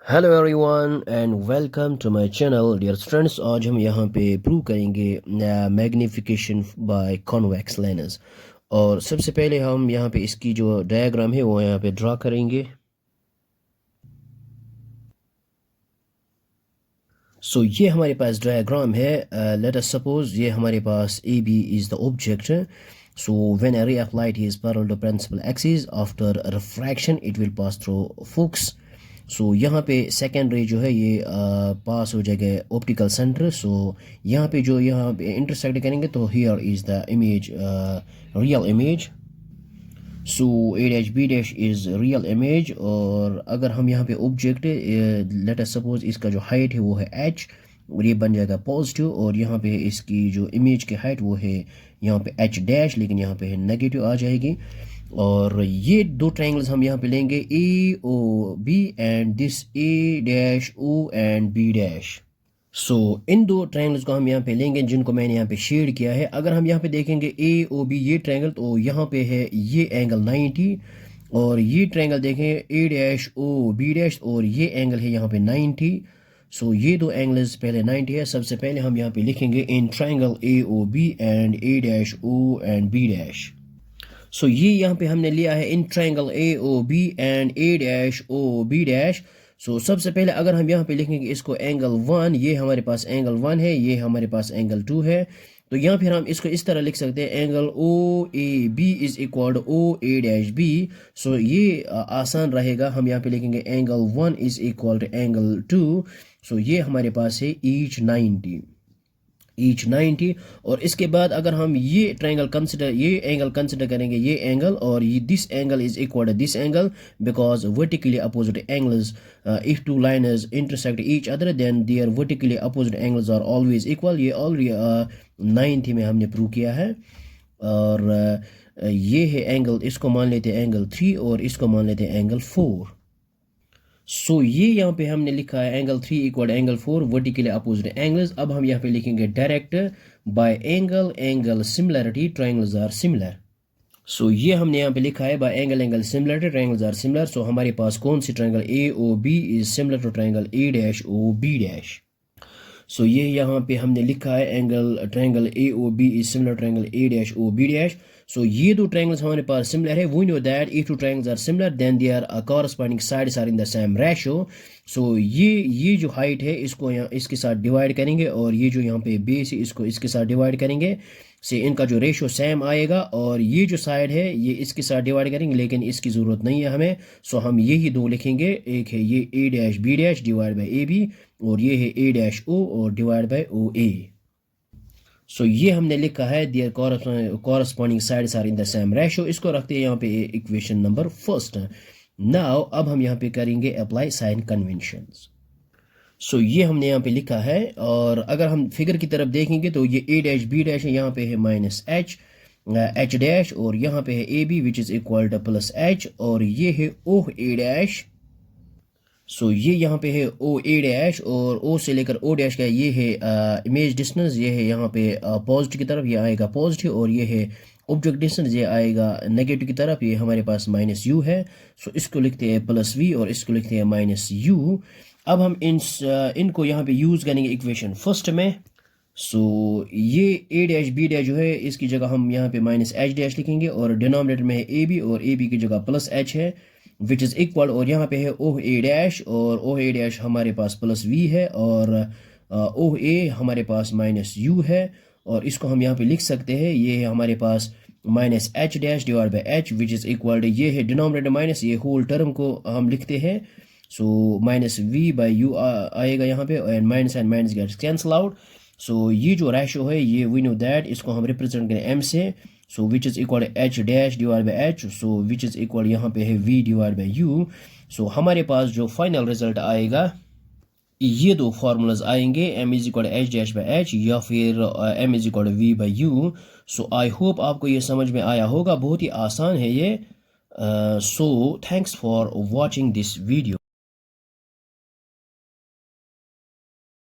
Hello everyone and welcome to my channel dear students. आज हम यहाँ पे प्रूव करेंगे मैग्निफिकेशन बाय कॉन्वेक्स लेंस। और सबसे पहले हम यहाँ पे इसकी जो डायग्राम है वो यहाँ पे ड्रा करेंगे। सो ये हमारे पास डायग्राम है। लेट अस सपोज ये हमारे पास A B is the object. So when a ray of light is parallel to principal axis after refraction it will pass through Fuchs। सो यहाँ पे सेकेंड रे जो है ये पास हो जाएगा ऑप्टिकल सेंटर। सो यहाँ पे जो यहाँ पे इंटरसेक्ट करेंगे तो here is the image, real image. So A dash B dash is real image. और अगर हम यहाँ पे ऑब्जेक्ट लेट अस सपोज इसका जो हाइट है वो है एच और ये बन जाएगा पॉजिटिव। और यहाँ पे इसकी जो इमेज की हाइट वो है यहाँ पे एच डैश, लेकिन यहाँ पे नेगेटिव आ जाएगी। और ये दो ट्रायंगल्स हम यहाँ पे लेंगे A O B and this A dash O and B dash. So इन दो ट्रायंगल्स को हम यहाँ पे लेंगे जिनको मैंने यहाँ पे शेड किया है। अगर हम यहाँ पे देखेंगे ए ओ बी ये ट्रायंगल तो यहाँ पे है ये एंगल 90। और ये ट्रायंगल देखें ए डैश ओ बी डैश और ये एंगल है यहाँ पे 90। सो ये दो एंगल्स पहले 90 है। सबसे पहले हम यहाँ पे लिखेंगे in triangle A O B and A dash O and B dash. So ये यहाँ पे हमने लिया है in triangle A O B and A dash O B dash. So सबसे पहले अगर हम यहाँ पे लिखेंगे इसको एंगल 1, ये हमारे पास एंगल 1 है, ये हमारे पास एंगल 2 है। तो यहाँ फिर हम इसको इस तरह लिख सकते हैं angle O A B is equal to O A dash B. So ये आसान रहेगा। हम यहाँ पे लिखेंगे angle 1 is equal to angle 2। So ये हमारे पास है ईच 90। और इसके बाद अगर हम ये ट्रायंगल कंसिडर, ये एंगल कंसिडर करेंगे, ये एंगल और ये this angle is equal to this angle because vertically opposite angles if two lines intersect each other then their vertically opposite angles are always equal. ये ऑलरेडी 9th में हमने prove किया है। और ये है एंगल, इसको मान लेते हैं एंगल 3 और इसको मान लेते हैं एंगल 4। सो ये यहाँ पे हमने लिखा है angle 3 equal angle 4 vertically opposite angles. अब हम यहाँ पे लिखेंगे direct by angle similarity triangles are similar. So ये हमने यहाँ पे लिखा है by angle similarity triangles are similar. So हमारे पास कौन सी triangle A O B is similar to triangle A dash O B dash. So ये यहाँ पे हमने लिखा है triangle A O B is similar triangle A dash O B dash. So ये दो ट्रायंगल्स हमारे पास सिमिलर है। We know that if two triangles are similar then their corresponding sides are in the same ratio. So ये जो height है इसको यहाँ इसके साथ डिवाइड करेंगे और ये जो यहाँ पे बेस है इसको इसके साथ डिवाइड करेंगे से इनका जो रेशियो सेम आएगा। और ये जो साइड है ये इसके साथ डिवाइड करेंगे लेकिन इसकी ज़रूरत नहीं है हमें। सो हम यही दो लिखेंगे, एक है ये A dash B dash divide by A B और ये है ए डैश ओ और डिवाइड बाई ओ ए। सो ये हमने लिखा है their corresponding sides are in the same ratio. इसको रखते हैं यहाँ पे इक्वेशन नंबर फर्स्ट। नाउ अब हम यहाँ पे करेंगे अप्लाई साइन कन्वेंशंस। सो ये हमने यहाँ पे लिखा है। और अगर हम फिगर की तरफ देखेंगे तो ये ए डैश बी डैश है, यहाँ पे है माइनस एच डैश और यहाँ पे है A B which is equal to plus H और ये है ओ ए डैश। सो ये यहाँ पे है ओ ए डैश और ओ से लेकर ओ डैश का ये है इमेज डिस्टेंस, ये है यहाँ पे पॉजिटिव की तरफ ये आएगा पॉजिटिव और ये है ऑब्जेक्ट डिस्टेंस ये आएगा नेगेटिव की तरफ, ये हमारे पास माइनस यू है। सो इसको लिखते हैं प्लस वी और इसको लिखते हैं माइनस यू। अब हम इनको यहाँ पे यूज़ करेंगे इक्वेशन फर्स्ट में। सो ये ए डैश बी डैश जो है इसकी जगह हम यहाँ पे माइनस एच डैश लिखेंगे और डिनोमिनेटर में है ए बी और ए बी की जगह प्लस एच है विच इज़ इक्वल। और यहाँ पे है ओ ए डैश और ओ ए डैश हमारे पास प्लस वी है और ओ ए हमारे पास माइनस यू है। और इसको हम यहाँ पे लिख सकते हैं, ये है हमारे पास minus H dash divide by H which is equal to ये है डिनोमिनेटर माइनस ये होल टर्म को हम लिखते हैं। So minus V by U आएगा यहाँ पे and minus gets cancel out. So ये जो रेशो है ये वी नो दैट इसको हम रिप्रेजेंट करें एम से। So which is equal H dash divide by H. So which is equal यहाँ पे है V divide by U. So हमारे पास जो फाइनल रिजल्ट आएगा ये दो फार्मूलाज आएंगे, M is equal H dash by H या फिर M is equal V by U. So I hope आपको ये समझ में आया होगा, बहुत ही आसान है ये। So thanks for watching this video.